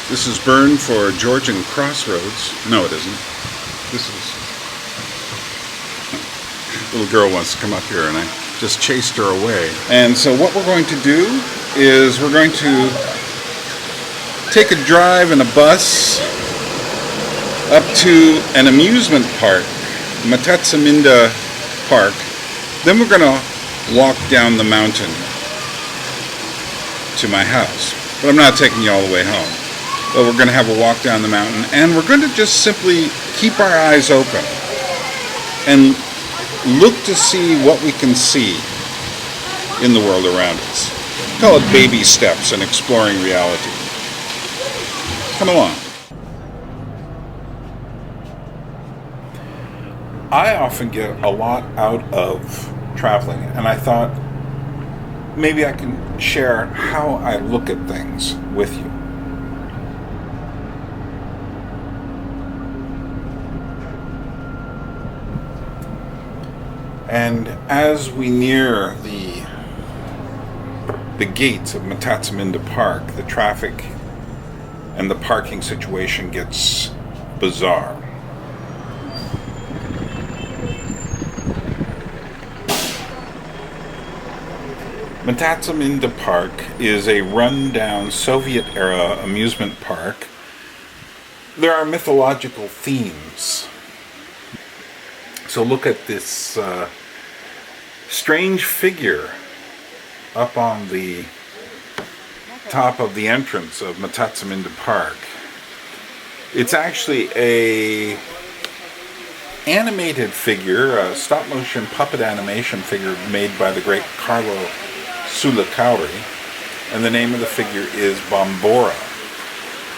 This is Burn for Georgian Crossroads. No, it isn't. This is... Little girl wants to come up here and I just chased her away. And so what we're going to do is we're going to take a drive in a bus up to an amusement park, Mtatsminda Park. Then we're going to walk down the mountain to my house. But I'm not taking you all the way home. But we're going to have a walk down the mountain, and we're going to just simply keep our eyes open and look to see what we can see in the world around us. Call it baby steps in exploring reality. Come along. I often get a lot out of traveling, and I thought maybe I can share how I look at things with you. And as we near the gates of Mtatsminda Park, the traffic and the parking situation gets bizarre. Mtatsminda Park is a run-down Soviet Era Amusement Park. There are mythological themes. So look at this strange figure up on the top of the entrance of Mtatsminda Park. It's actually a animated figure, a stop-motion puppet animation figure made by the great Carlo Sulakauri, and the name of the figure is Bombora.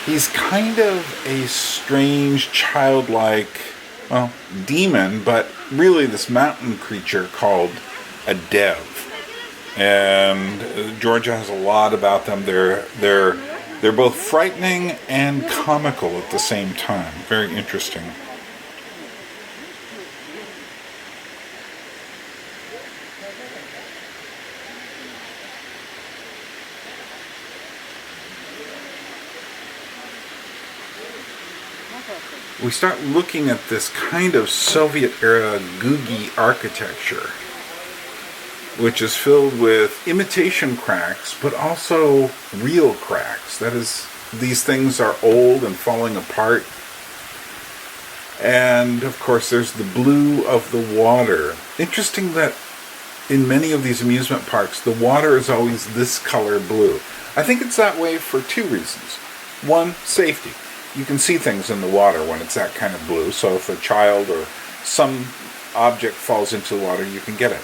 He's kind of a strange, childlike, well, demon, but really this mountain creature called a dev. And Georgia has a lot about them. They're both frightening and comical at the same time. Very interesting. We start looking at this kind of Soviet-era googie architecture, which is filled with imitation cracks, but also real cracks. That is, these things are old and falling apart. And, of course, there's the blue of the water. Interesting that in many of these amusement parks, the water is always this color blue. I think it's that way for two reasons. One, safety. You can see things in the water when it's that kind of blue, so if a child or some object falls into the water, you can get it.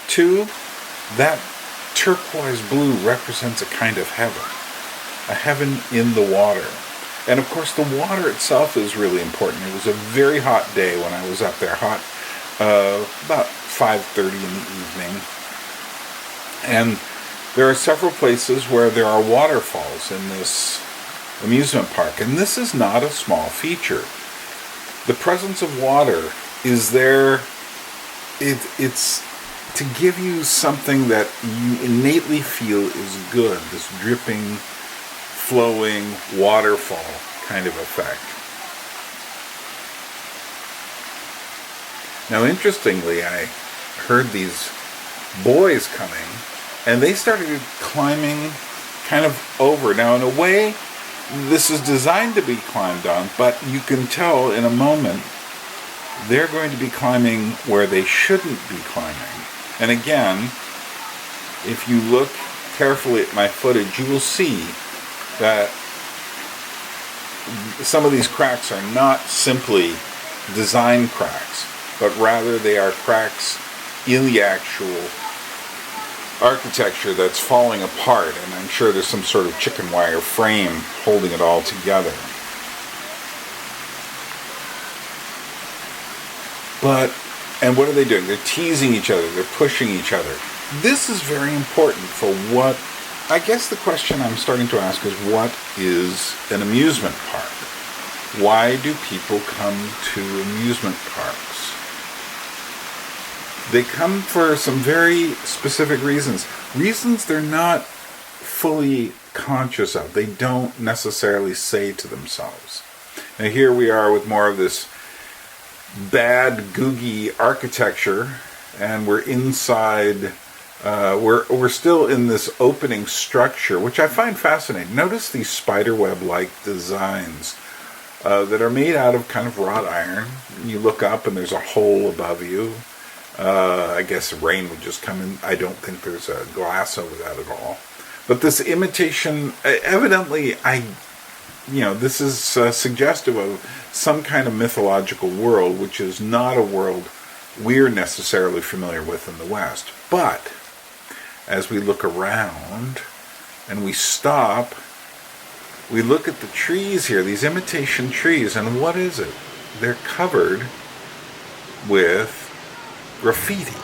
Two, that turquoise blue represents a kind of heaven. A heaven in the water. And of course the water itself is really important. It was a very hot day when I was up there, about 5:30 in the evening. And there are several places where there are waterfalls in this amusement park, and this is not a small feature. The presence of water is there. It's to give you something that you innately feel is good, this dripping, flowing waterfall kind of effect. Now, interestingly, I heard these boys coming, and they started climbing kind of over. Now, in a way, this is designed to be climbed on, but you can tell in a moment they're going to be climbing where they shouldn't be climbing. And again, if you look carefully at my footage, you will see that some of these cracks are not simply design cracks, but rather they are cracks in the actual architecture that's falling apart, and I'm sure there's some sort of chicken wire frame holding it all together. And what are they doing? They're teasing each other, they're pushing each other. This is very important for what, I guess the question I'm starting to ask is, what is an amusement park? Why do people come to amusement parks? They come for some very specific reasons. Reasons they're not fully conscious of. They don't necessarily say to themselves. Now here we are with more of this bad, googie architecture, and we're inside. We're still in this opening structure, which I find fascinating. Notice these spiderweb-like designs that are made out of kind of wrought iron. You look up and there's a hole above you. I guess rain would just come in. I don't think there's a glass over that at all. But this imitation, evidently, this is suggestive of some kind of mythological world, which is not a world we're necessarily familiar with in the West. But as we look around and we stop, we look at the trees here, these imitation trees, and what is it? They're covered with graffiti.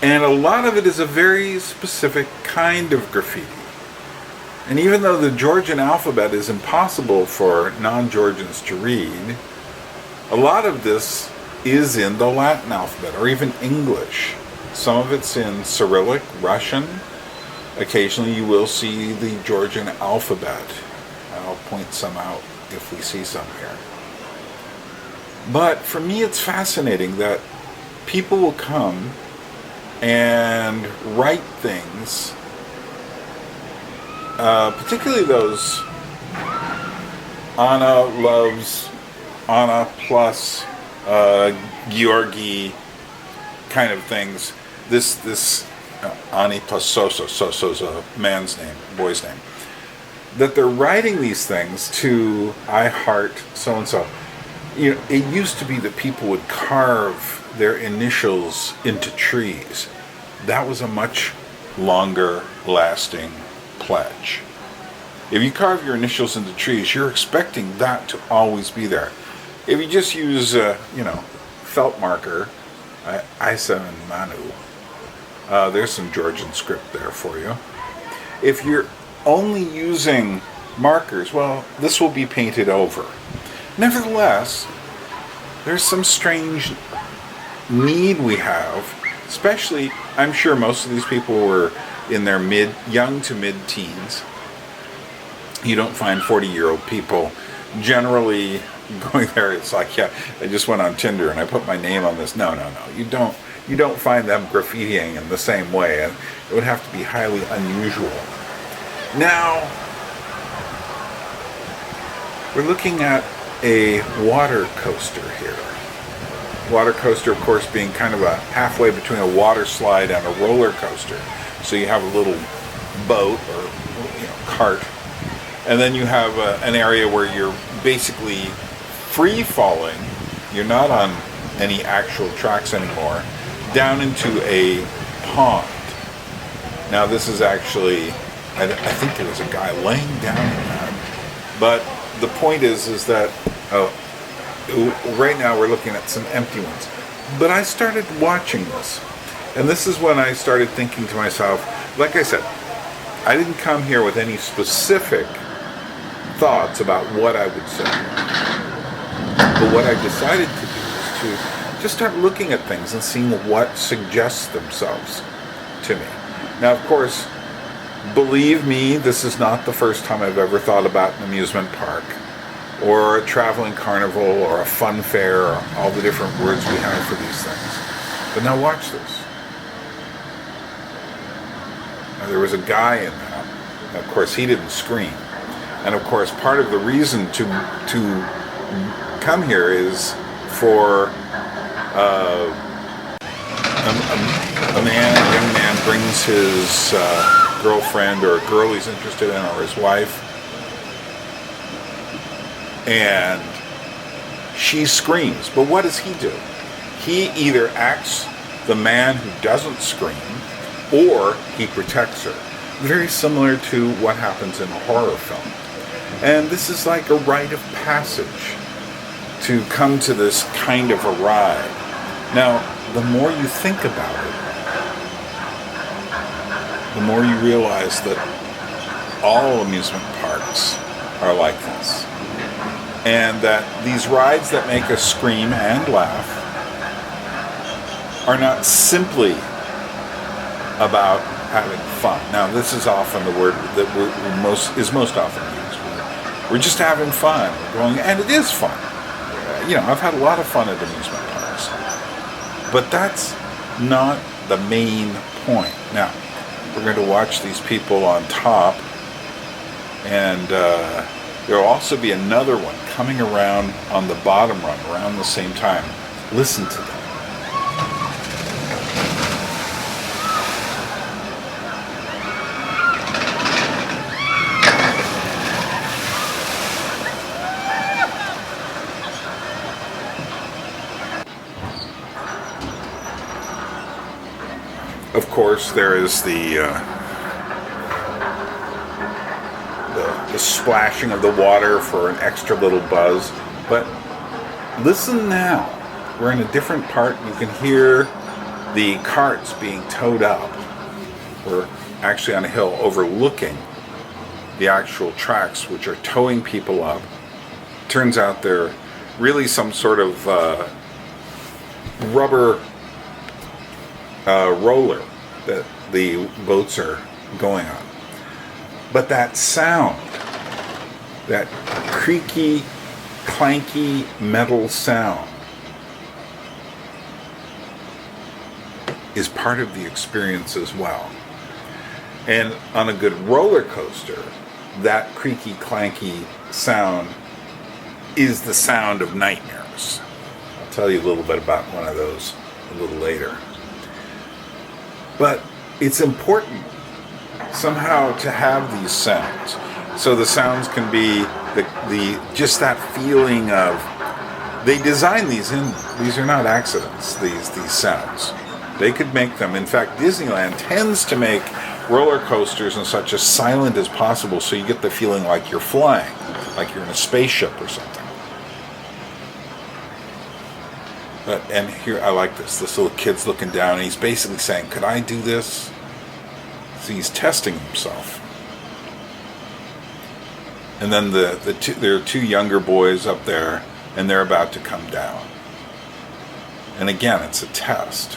And a lot of it is a very specific kind of graffiti. And even though the Georgian alphabet is impossible for non-Georgians to read, a lot of this is in the Latin alphabet, or even English. Some of it's in Cyrillic, Russian. Occasionally you will see the Georgian alphabet. I'll point some out if we see some here. But for me it's fascinating that people will come and write things, particularly those Anna loves Anna plus Georgi kind of things. This Ani plus Soso's a man's name, boy's name. That they're writing these things to I heart so and so. You know, it used to be that people would carve their initials into trees. That was a much longer lasting pledge. If you carve your initials into trees, you're expecting that to always be there. If you just use felt marker, Isa and Manu, there's some Georgian script there for you. If you're only using markers, well, this will be painted over. Nevertheless, there's some strange need we have, especially, I'm sure most of these people were in their young to mid-teens. You don't find 40-year-old people generally going there. It's like, yeah, I just went on Tinder and I put my name on this. No. You don't find them graffitiing in the same way, and it would have to be highly unusual. Now, we're looking at a water coaster here. Water coaster, of course, being kind of a halfway between a water slide and a roller coaster. So you have a little boat or cart, and then you have an area where you're basically free falling. You're not on any actual tracks anymore, down into a pond. Now this is actually, I think there was a guy laying down in that, but the point is that right now we're looking at some empty ones. But I started watching this, and this is when I started thinking to myself, like I said, I didn't come here with any specific thoughts about what I would say. But what I decided to do is to just start looking at things and seeing what suggests themselves to me. Now, of course, believe me, this is not the first time I've ever thought about an amusement park, or a traveling carnival, or a fun fair, or all the different words we have for these things. But now watch this. Now, there was a guy in that. Of course, he didn't scream. And of course, part of the reason to come here is for a young man brings his girlfriend or a girl he's interested in, or his wife, and she screams. But what does he do? He either acts the man who doesn't scream, or he protects her. Very similar to what happens in a horror film. And this is like a rite of passage to come to this kind of a ride. Now, the more you think about it, the more you realize that all amusement parks are like this. And that these rides that make us scream and laugh are not simply about having fun. Now, this is often the word that is most often used. We're just having fun. We're going, and it is fun. I've had a lot of fun at amusement parks. But that's not the main point. Now, we're going to watch these people on top, and there will also be another one coming around on the bottom run around the same time. Listen to them. Of course, there is the splashing of the water for an extra little buzz. But listen now. We're in a different part. You can hear the carts being towed up. We're actually on a hill overlooking the actual tracks, which are towing people up. Turns out they're really some sort of rubber roller that the boats are going on. But that sound, that creaky, clanky metal sound, is part of the experience as well. And on a good roller coaster, that creaky, clanky sound is the sound of nightmares. I'll tell you a little bit about one of those a little later. But it's important somehow to have these sounds. So the sounds can be the just that feeling of, they design these in. These are not accidents, these sounds. They could make them. In fact, Disneyland tends to make roller coasters and such as silent as possible, so you get the feeling like you're flying, like you're in a spaceship or something. And here, I like this. This little kid's looking down, and he's basically saying, could I do this? So he's testing himself. And then there are two younger boys up there, and they're about to come down. And again, it's a test.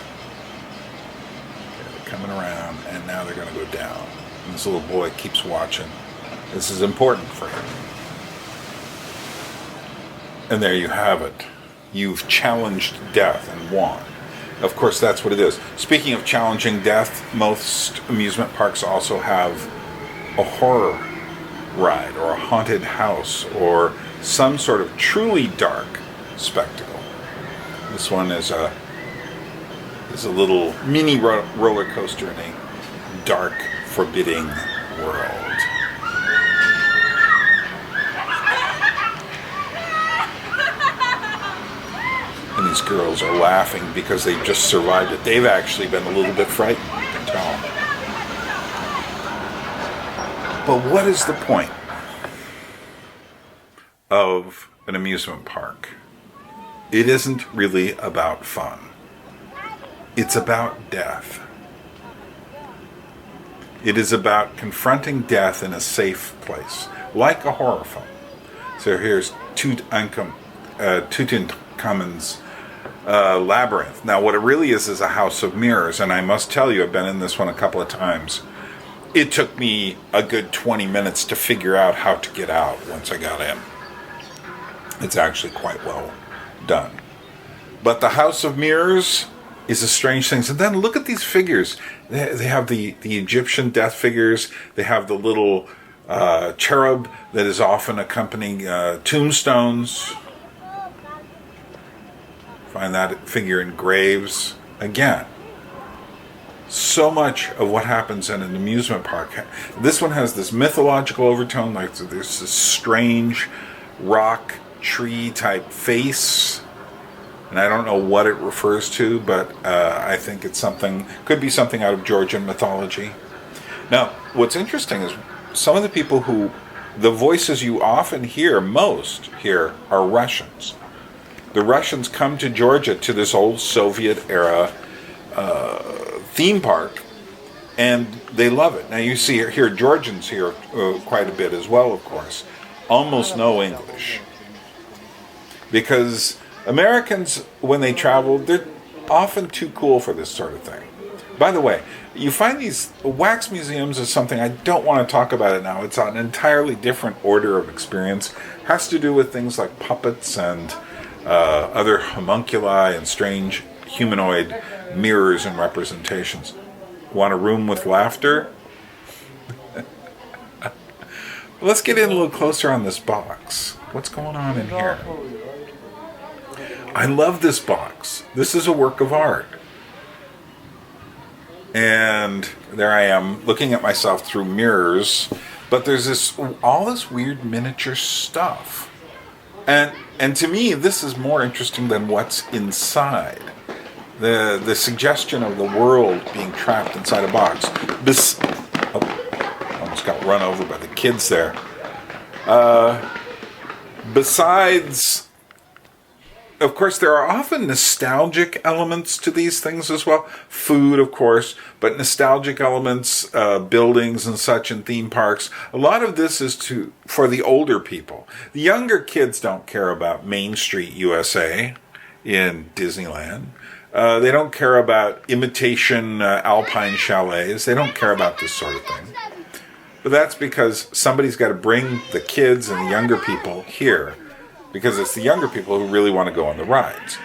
Okay, they're coming around, and now they're going to go down. And this little boy keeps watching. This is important for him. And there you have it. You've challenged death and won. Of course, that's what it is. Speaking of challenging death, most amusement parks also have a horror ride or a haunted house or some sort of truly dark spectacle. This one is a little mini roller coaster in a dark, forbidding world. And these girls are laughing because they've just survived it. They've actually been a little bit frightened, you can tell. But what is the point of an amusement park? It isn't really about fun. It's about death. It is about confronting death in a safe place, like a horror film. So here's Tutankhamun's labyrinth. Now, what it really is a house of mirrors, and I must tell you, I've been in this one a couple of times. It took me a good 20 minutes to figure out how to get out once I got in. It's actually quite well done. But the house of mirrors is a strange thing. So then look at these figures. They have the Egyptian death figures. They have the little cherub that is often accompanying tombstones. Find that figure in graves. Again, so much of what happens in an amusement park. This one has this mythological overtone, like there's this strange rock tree type face. And I don't know what it refers to, but I think it's could be something out of Georgian mythology. Now, what's interesting is some of the people the voices you often hear most here are Russians. The Russians come to Georgia, to this old Soviet era theme park, and they love it. Now you see here Georgians here quite a bit as well, of course. Almost no English. Because Americans, when they travel, they're often too cool for this sort of thing. By the way, you find these wax museums is something I don't want to talk about it now. It's an entirely different order of experience. It has to do with things like puppets and other homunculi and strange humanoid mirrors and representations. Want a room with laughter? Let's get in a little closer on this box. What's going on in here? I love this box. This is a work of art. And there I am looking at myself through mirrors, but there's all this weird miniature stuff. And to me, this is more interesting than what's inside. The suggestion of the world being trapped inside a box. Almost got run over by the kids there. Besides, of course, there are often nostalgic elements to these things as well. Food, of course, but nostalgic elements, buildings and such in theme parks. A lot of this is for the older people. The younger kids don't care about Main Street USA in Disneyland. They don't care about imitation alpine chalets. They don't care about this sort of thing. But that's because somebody's got to bring the kids and the younger people here, because it's the younger people who really want to go on the rides.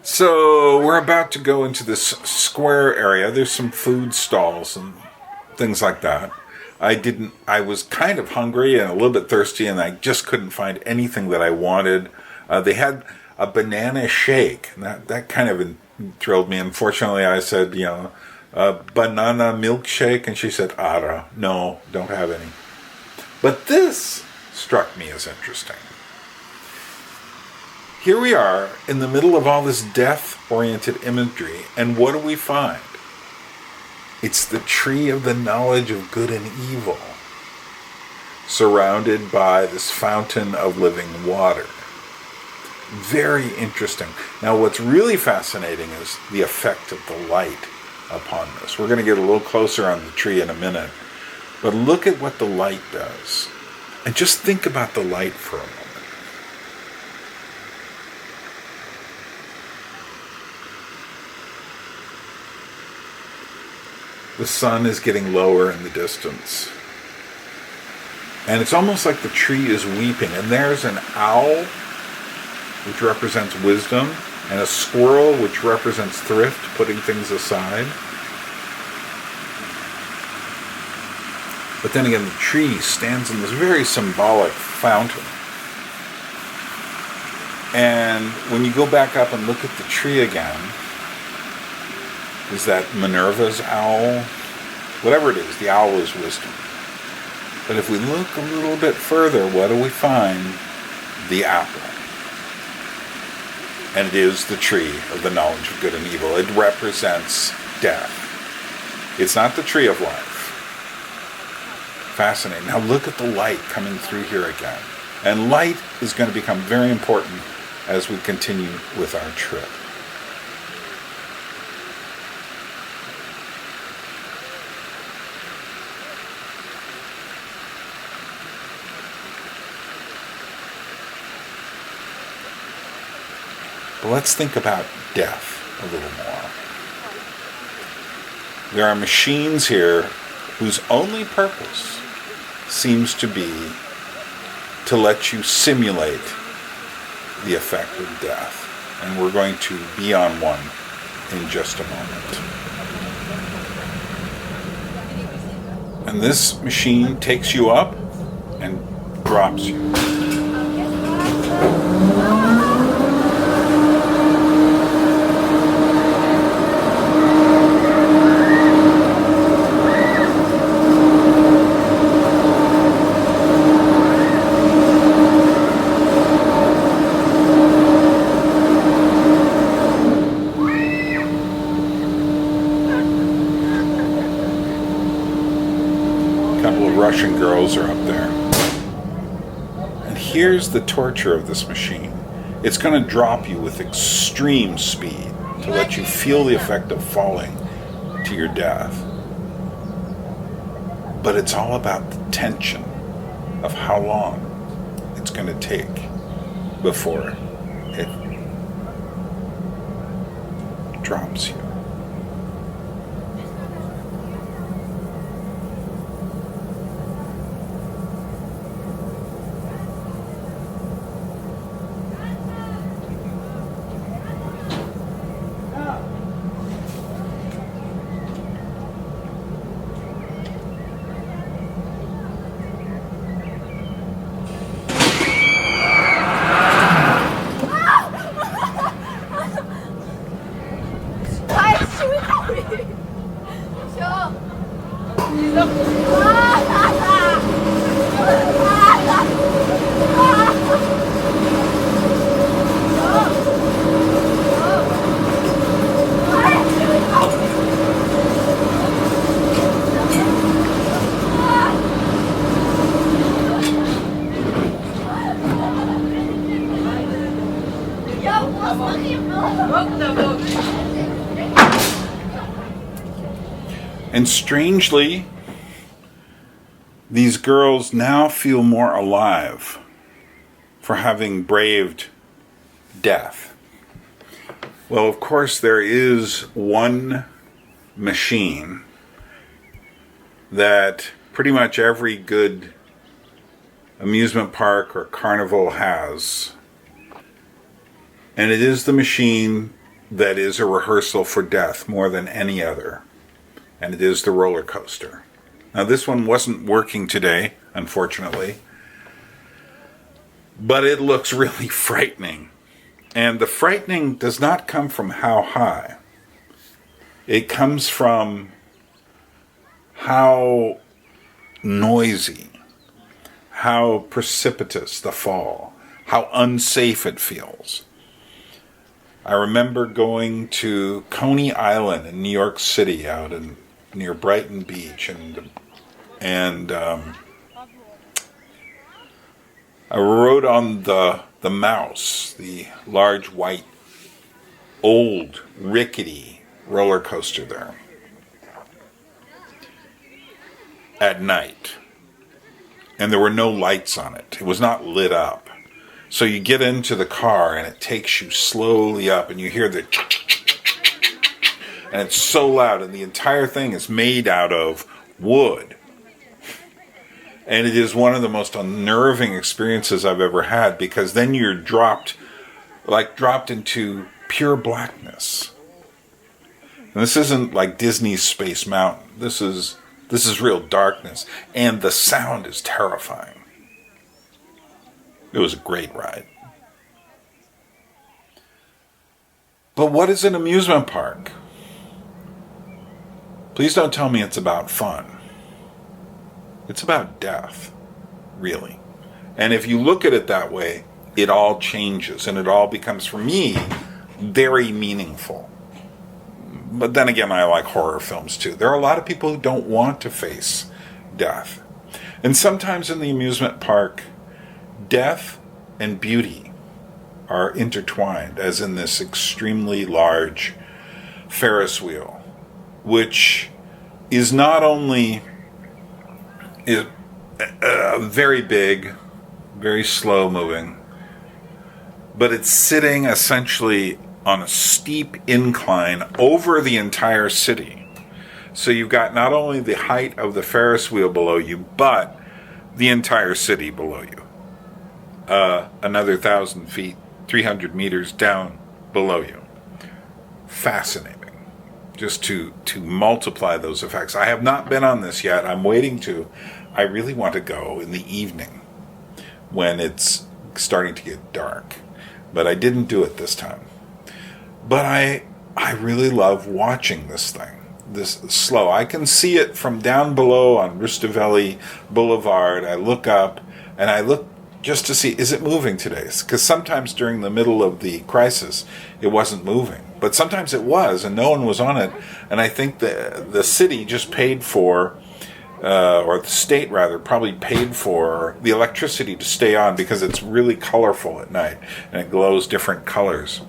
So we're about to go into this square area. There's some food stalls and things like that. I was kind of hungry and a little bit thirsty, and I just couldn't find anything that I wanted. They had a banana shake, and that kind of thrilled me. Unfortunately, I said, a banana milkshake, and she said, Ara, no, don't have any. But this struck me as interesting. Here we are in the middle of all this death-oriented imagery, and what do we find? It's the tree of the knowledge of good and evil, surrounded by this fountain of living water. Very interesting. Now, what's really fascinating is the effect of the light upon this. We're going to get a little closer on the tree in a minute, but look at what the light does. And just think about the light for a moment. The sun is getting lower in the distance. And it's almost like the tree is weeping. And there's an owl, which represents wisdom, and a squirrel, which represents thrift, putting things aside. But then again, the tree stands in this very symbolic fountain. And when you go back up and look at the tree again, is that Minerva's owl? Whatever it is, the owl is wisdom. But if we look a little bit further, what do we find? The apple. And it is the tree of the knowledge of good and evil. It represents death. It's not the tree of life. Fascinating. Now look at the light coming through here again. And light is going to become very important as we continue with our trip. But let's think about death a little more. There are machines here whose only purpose seems to be to let you simulate the effect of death. And we're going to be on one in just a moment. And this machine takes you up and drops you. Russian girls are up there. And here's the torture of this machine. It's going to drop you with extreme speed to let you feel the effect of falling to your death. But it's all about the tension of how long it's going to take before it drops you. And strangely, these girls now feel more alive for having braved death. Well, of course, there is one machine that pretty much every good amusement park or carnival has. And it is the machine that is a rehearsal for death more than any other. And it is the roller coaster. Now, this one wasn't working today, unfortunately. But it looks really frightening. And the frightening does not come from how high. It comes from how noisy, how precipitous the fall, how unsafe it feels. I remember going to Coney Island in New York City, out near Brighton Beach, and I rode on the Mouse, the large white, old, rickety roller coaster there at night. And there were no lights on it. It was not lit up. So you get into the car and it takes you slowly up and you hear the and it's so loud, and the entire thing is made out of wood. And it is one of the most unnerving experiences I've ever had, because then you're dropped into pure blackness. And this isn't like Disney's Space Mountain. This is real darkness, and the sound is terrifying. It was a great ride. But what is an amusement park? Please don't tell me it's about fun. It's about death, really. And if you look at it that way, it all changes, and it all becomes, for me, very meaningful. But then again, I like horror films too. There are a lot of people who don't want to face death. And sometimes in the amusement park, death and beauty are intertwined, as in this extremely large Ferris wheel, which is not only very big, very slow moving, but it's sitting essentially on a steep incline over the entire city. So you've got not only the height of the Ferris wheel below you, but the entire city below you. Another 1,000 feet, 300 meters down below you. Fascinating. Just to multiply those effects. I have not been on this yet. I'm waiting to. I really want to go in the evening when it's starting to get dark. But I didn't do it this time. But I really love watching this thing. This slow. I can see it from down below on Rustaveli Boulevard. I look up and I look just to see, is it moving today? Because sometimes during the middle of the crisis, it wasn't moving. But sometimes it was, and no one was on it. And I think the city just paid for, or the state rather, probably paid for the electricity to stay on, because it's really colorful at night, and it glows different colors.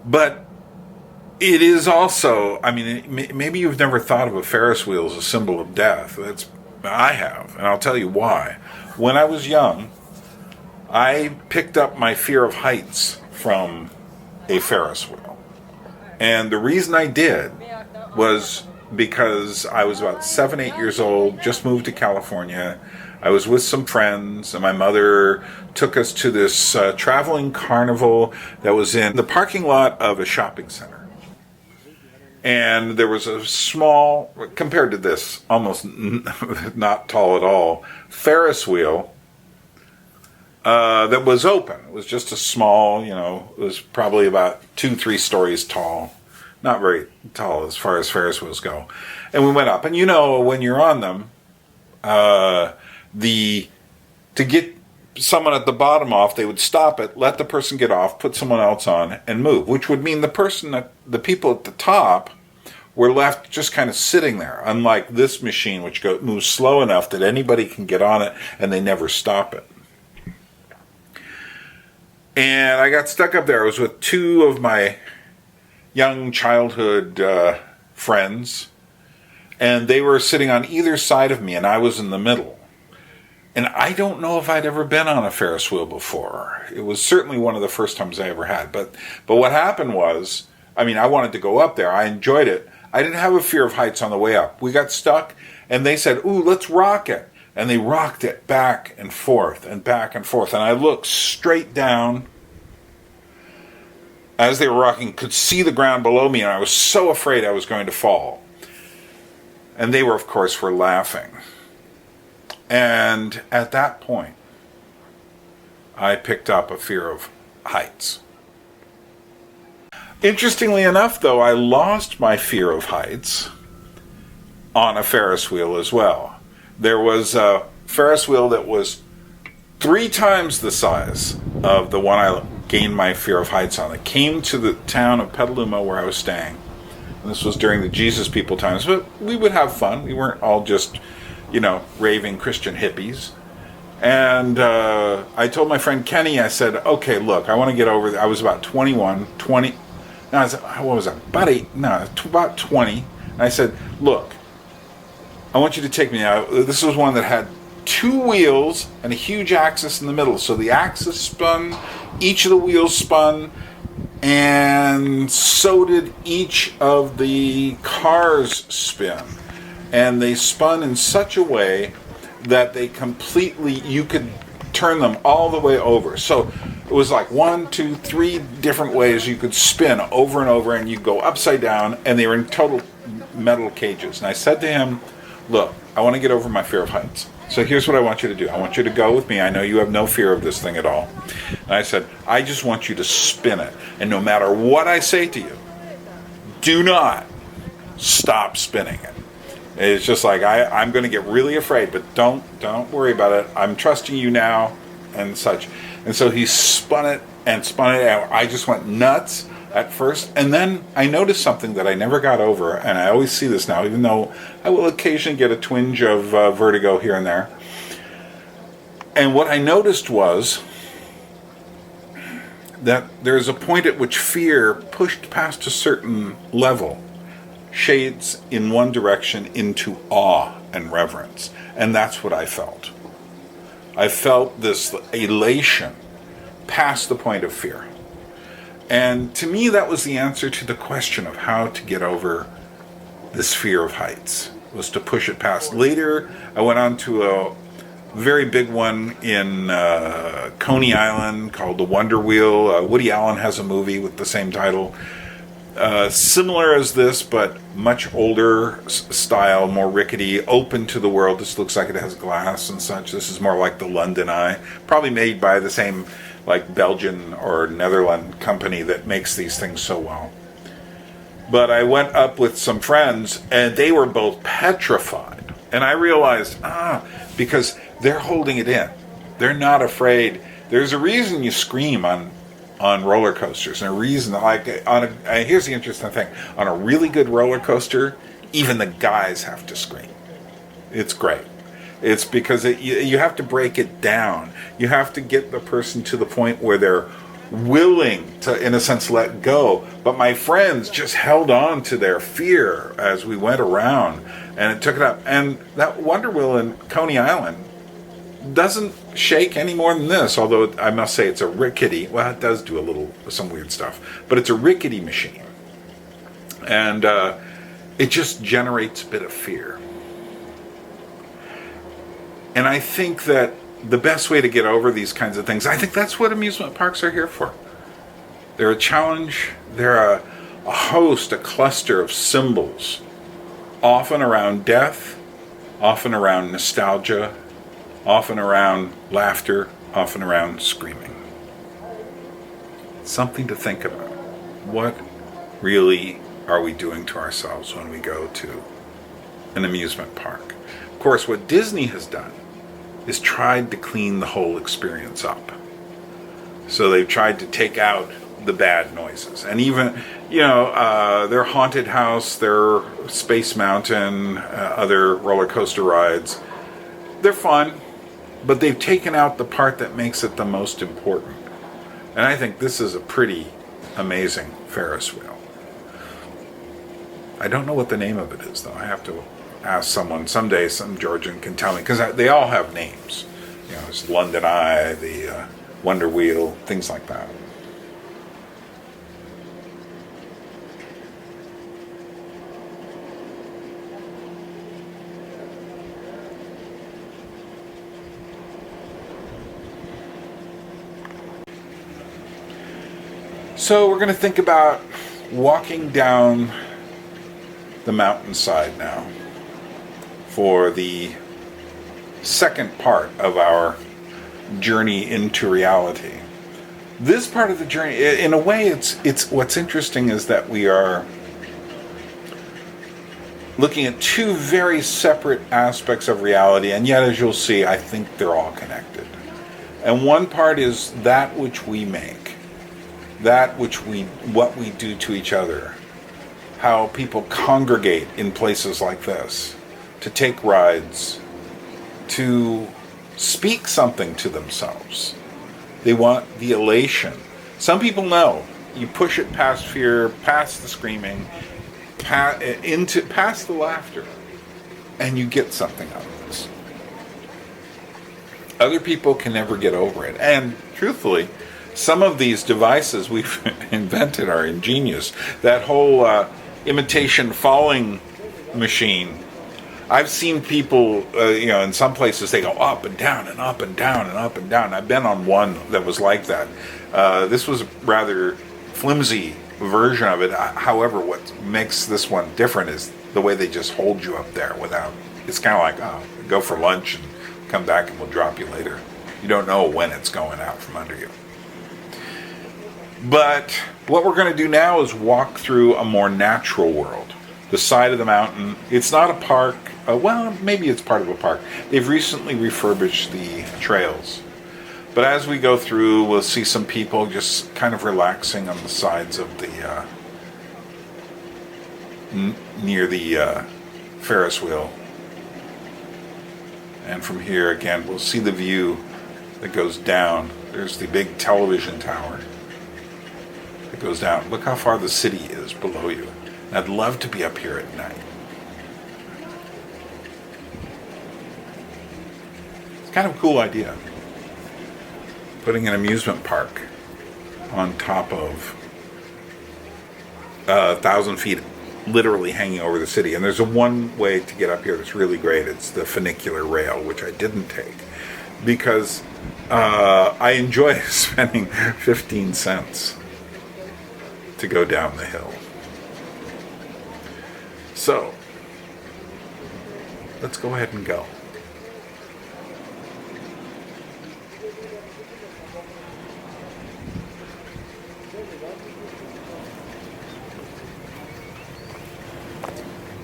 But it is also, I mean, maybe you've never thought of a Ferris wheel as a symbol of death. I have, and I'll tell you why. When I was young, I picked up my fear of heights from a Ferris wheel. And the reason I did was because I was about 7, 8 years old, just moved to California. I was with some friends, and my mother took us to this traveling carnival that was in the parking lot of a shopping center. And there was a small, compared to this, almost not tall at all, Ferris wheel that was open. It was just a small, it was probably about 2-3 stories tall. Not very tall as far as Ferris wheels go. And we went up. And when you're on them, to get someone at the bottom off, they would stop it, let the person get off, put someone else on, and move. Which would mean the people at the top were left just kind of sitting there. Unlike this machine, which moves slow enough that anybody can get on it, and they never stop it. And I got stuck up there. I was with 2 of my young childhood friends, and they were sitting on either side of me, and I was in the middle. And I don't know if I'd ever been on a Ferris wheel before. It was certainly one of the first times I ever had. But what happened was, I wanted to go up there. I enjoyed it. I didn't have a fear of heights on the way up. We got stuck, and they said, "Ooh, let's rock it." And they rocked it back and forth and back and forth. And I looked straight down as they were rocking, could see the ground below me, and I was so afraid I was going to fall. And they were, of course, laughing. And at that point, I picked up a fear of heights. Interestingly enough, though, I lost my fear of heights on a Ferris wheel as well. There was a Ferris wheel that was 3 times the size of the one I gained my fear of heights on. It came to the town of Petaluma where I was staying. And this was during the Jesus People times, but we would have fun. We weren't all just, raving Christian hippies. And I told my friend Kenny, I said, okay, look, I want to get over I was about 21, 20. No, what was I? About 20. And I said, look, I want you to take me out. This was one that had 2 wheels and a huge axis in the middle. So the axis spun, each of the wheels spun, and so did each of the cars spin. And they spun in such a way that you could turn them all the way over. So it was like 1, 2, 3 different ways you could spin over and over, and you'd go upside down, and they were in total metal cages. And I said to him, look, I want to get over my fear of heights. So here's what I want you to do. I want you to go with me. I know you have no fear of this thing at all. And I said, I just want you to spin it. And no matter what I say to you, do not stop spinning it. It's just like, I'm going to get really afraid, but don't worry about it. I'm trusting you now and such. And so he spun it and spun it out. I just went nuts at first. And then I noticed something that I never got over, and I always see this now, even though I will occasionally get a twinge of vertigo here and there. And what I noticed was that there's a point at which fear pushed past a certain level shades in one direction into awe and reverence. And that's what I felt. I felt this elation past the point of fear. And to me, that was the answer to the question of how to get over this fear of heights, was to push it past. Later, I went on to a very big one in Coney Island called The Wonder Wheel. Woody Allen has a movie with the same title. Similar as this, but much older style, more rickety, open to the world. This looks like it has glass and such. This is more like the London Eye. Probably made by the same Belgian or Netherlands company that makes these things so well. But I went up with some friends, and they were both petrified. And I realized, because they're holding it in. They're not afraid. There's a reason you scream on roller coasters, and a reason, here's the interesting thing. On a really good roller coaster, even the guys have to scream. It's great. It's because you have to break it down. You have to get the person to the point where they're willing to, in a sense, let go. But my friends just held on to their fear as we went around, and it took it up. And that Wonder Wheel in Coney Island, doesn't shake any more than this, although I must say it's a rickety, well, it does do some weird stuff, but it's a rickety machine. And it just generates a bit of fear. And I think that the best way to get over these kinds of things, I think that's what amusement parks are here for. They're a challenge, they're a host, a cluster of symbols, often around death, often around nostalgia, often around laughter, often around screaming. Something to think about. What really are we doing to ourselves when we go to an amusement park? Of course, what Disney has done is tried to clean the whole experience up. So they've tried to take out the bad noises. And even, their haunted house, their Space Mountain, other roller coaster rides, they're fun, but they've taken out the part that makes it the most important. And I think this is a pretty amazing Ferris wheel. I don't know what the name of it is, though. I have to ask someone someday. Some Georgian can tell me, because they all have names. It's London Eye, the Wonder Wheel, things like that. So we're going to think about walking down the mountainside now for the second part of our journey into reality. This part of the journey, in a way, it's what's interesting is that we are looking at two very separate aspects of reality, and yet, as you'll see, I think they're all connected. And one part is that which we make, what we do to each other, how people congregate in places like this, to take rides, to speak something to themselves. They want the elation. Some people know. You push it past fear, past the screaming, past the laughter, and you get something out of this. Other people can never get over it. And truthfully, some of these devices we've invented are ingenious. That whole imitation falling machine. I've seen people, in some places they go up and down and up and down and up and down. I've been on one that was like that. This was a rather flimsy version of it. However, what makes this one different is the way they just hold you up there without. It's kind of like, go for lunch and come back and we'll drop you later. You don't know when it's going out from under you. But what we're going to do now is walk through a more natural world. The side of the mountain. It's not a park. Well, maybe it's part of a park. They've recently refurbished the trails. But as we go through, we'll see some people just kind of relaxing on the sides of the near the Ferris wheel. And from here, again, we'll see the view that goes down. There's the big television tower that goes down. Look how far the city is below you. And I'd love to be up here at night. It's kind of a cool idea. Putting an amusement park on top of 1,000 feet, literally hanging over the city. And there's a one way to get up here that's really great. It's the funicular rail, which I didn't take because I enjoy spending 15 cents to go down the hill. So, let's go ahead and go.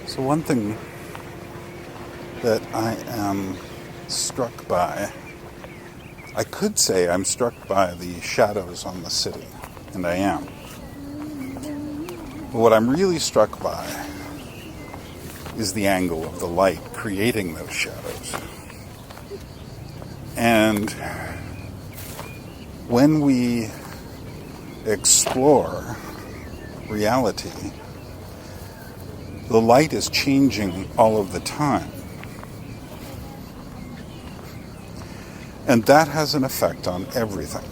So one thing that I am struck by, I could say I'm struck by the shadows on the city, and I am. But what I'm really struck by is the angle of the light creating those shadows. And when we explore reality, the light is changing all of the time. And that has an effect on everything.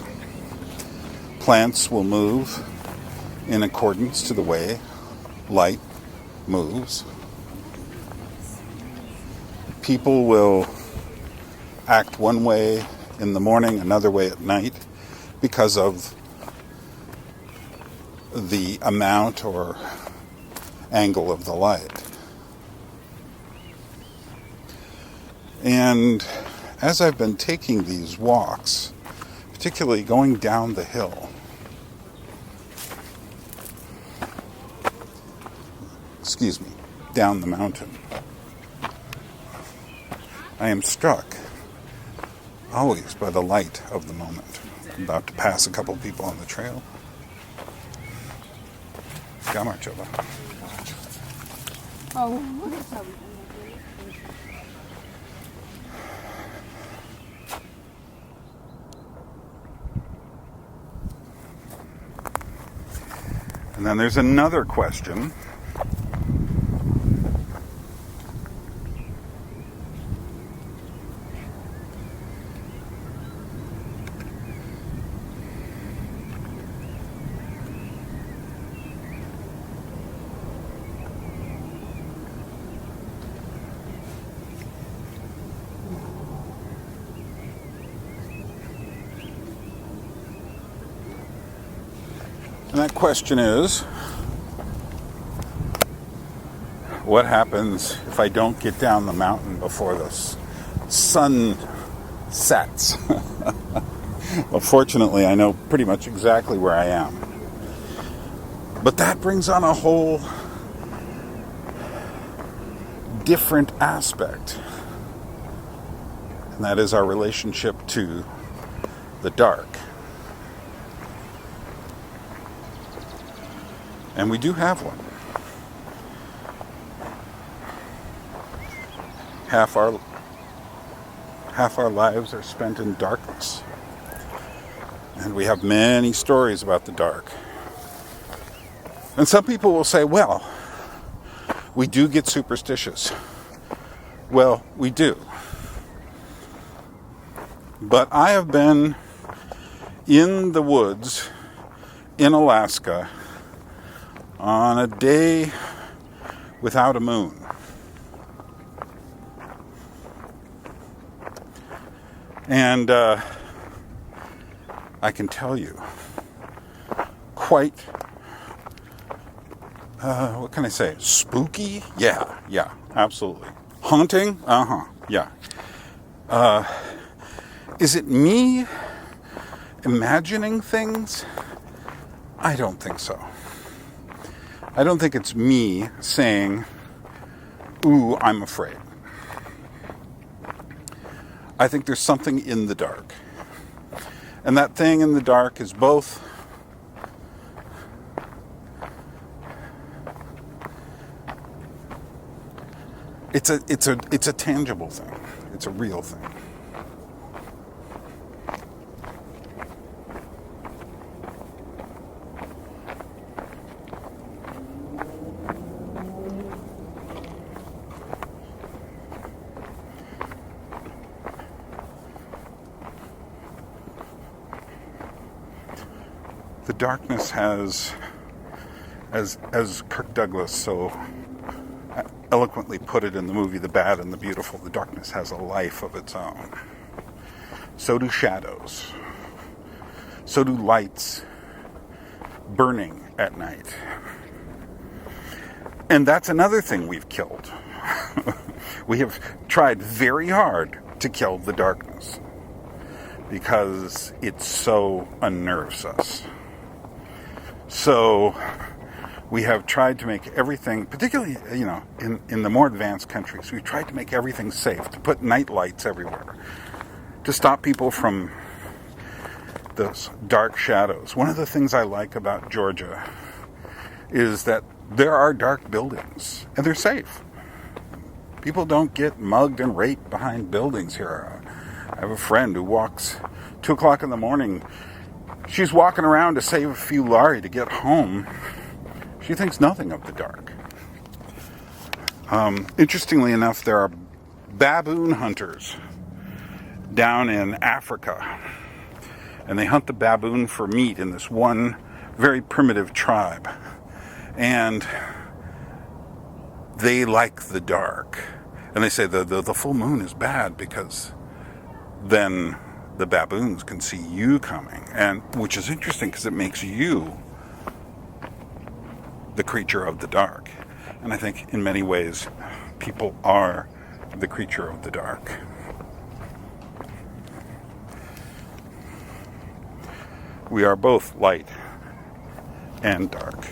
Plants will move in accordance to the way light moves. People will act one way in the morning, another way at night, because of the amount or angle of the light. And as I've been taking these walks, particularly going down the hill, down the mountain, I am struck always by the light of the moment. I'm about to pass a couple people on the trail. And then there's another question. And that question is, what happens if I don't get down the mountain before the sun sets? Well, fortunately, I know pretty much exactly where I am. But that brings on a whole different aspect. And that is our relationship to the dark. And we do have one. Half our lives are spent in darkness. And we have many stories about the dark. And some people will say, well, we do get superstitious. Well, we do. But I have been in the woods in Alaska on a day without a moon. And I can tell you, quite, what can I say, spooky? Yeah, absolutely. Haunting? Yeah. Is it me imagining things? I don't think so. I don't think it's me saying, ooh, I'm afraid. I think there's something in the dark. And that thing in the dark is both it's a tangible thing. It's a real thing. The darkness has, as Kirk Douglas so eloquently put it in the movie The Bad and the Beautiful, the darkness has a life of its own. So do shadows. So do lights burning at night. And that's another thing we've killed. We have tried very hard to kill the darkness because it so unnerves us. So we have tried to make everything, particularly, in the more advanced countries, we've tried to make everything safe, to put night lights everywhere, to stop people from those dark shadows. One of the things I like about Georgia is that there are dark buildings, and they're safe. People don't get mugged and raped behind buildings here. I have a friend who walks 2 o'clock in the morning. She's walking around to save a few lari to get home. She thinks nothing of the dark. Interestingly enough, there are baboon hunters down in Africa, and they hunt the baboon for meat in this one very primitive tribe, and they like the dark, and they say the full moon is bad because then the baboons can see you coming, and which is interesting because it makes you the creature of the dark. And I think in many ways people are the creature of the dark. We are both light and dark.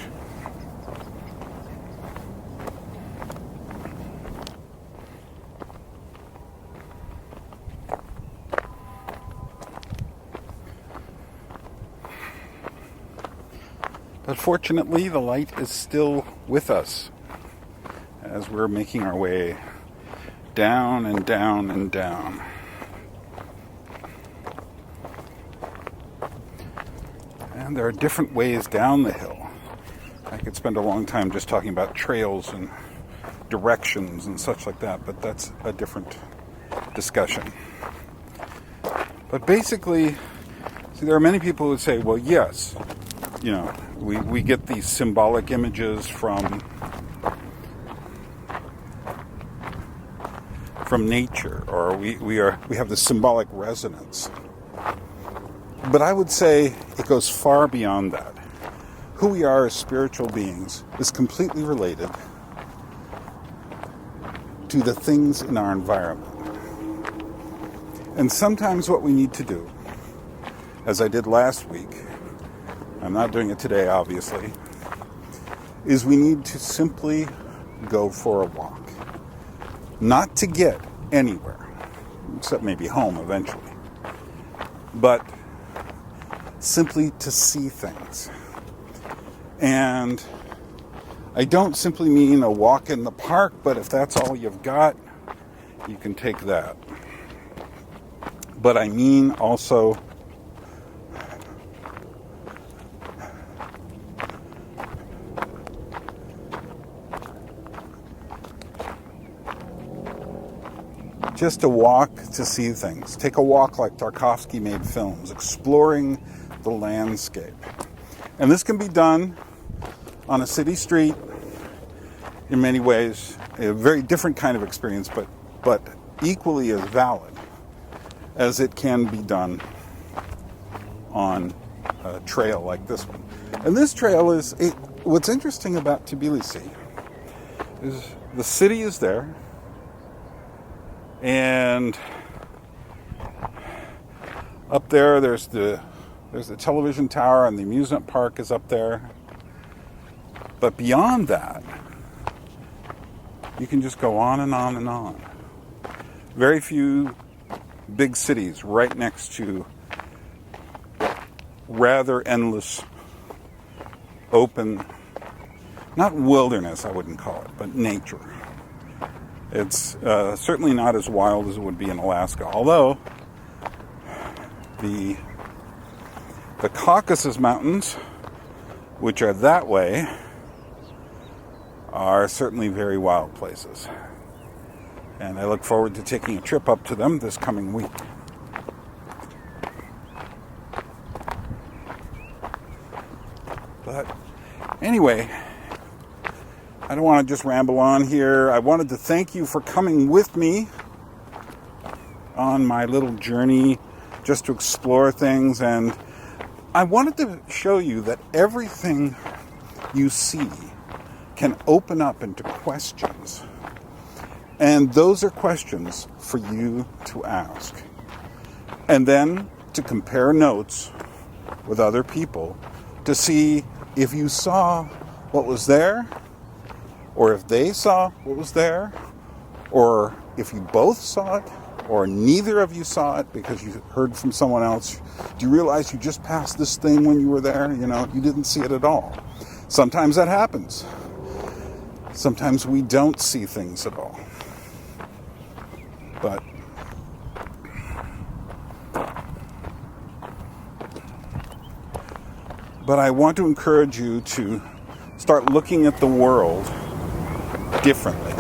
But fortunately, the light is still with us as we're making our way down and down and down. And there are different ways down the hill. I could spend a long time just talking about trails and directions and such like that, but that's a different discussion. But basically, see, there are many people who say, well, yes, you know, we get these symbolic images from nature, or we have this symbolic resonance. But I would say it goes far beyond that. Who we are as spiritual beings is completely related to the things in our environment. And sometimes what we need to do, as I did last week, I'm not doing it today obviously, is we need to simply go for a walk. Not to get anywhere, except maybe home eventually, but simply to see things. And I don't simply mean a walk in the park, but if that's all you've got, you can take that. But I mean also just a walk to see things. Take a walk like Tarkovsky made films, exploring the landscape. And this can be done on a city street in many ways. A very different kind of experience, but equally as valid as it can be done on a trail like this one. And this trail is, what's interesting about Tbilisi is the city is there, and up there there's the television tower, and the amusement park is up there. But beyond that, you can just go on and on and on. Very few big cities right next to rather endless, open, not wilderness I wouldn't call it, but nature. It's certainly not as wild as it would be in Alaska, although the Caucasus Mountains, which are that way, are certainly very wild places. And I look forward to taking a trip up to them this coming week. But anyway, I don't want to just ramble on here. I wanted to thank you for coming with me on my little journey just to explore things. And I wanted to show you that everything you see can open up into questions. And those are questions for you to ask. And then to compare notes with other people to see if you saw what was there, or if they saw what was there, or if you both saw it, or neither of you saw it because you heard from someone else. Do you realize you just passed this thing when you were there? You know, you didn't see it at all. Sometimes that happens. Sometimes we don't see things at all. But I want to encourage you to start looking at the world differently.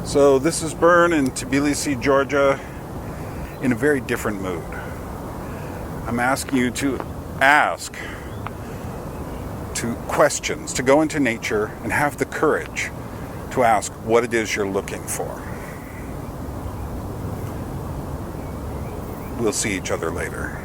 So this is Bern in Tbilisi, Georgia, in a very different mood. I'm asking you to ask questions, to go into nature and have the courage to ask what it is you're looking for. We'll see each other later.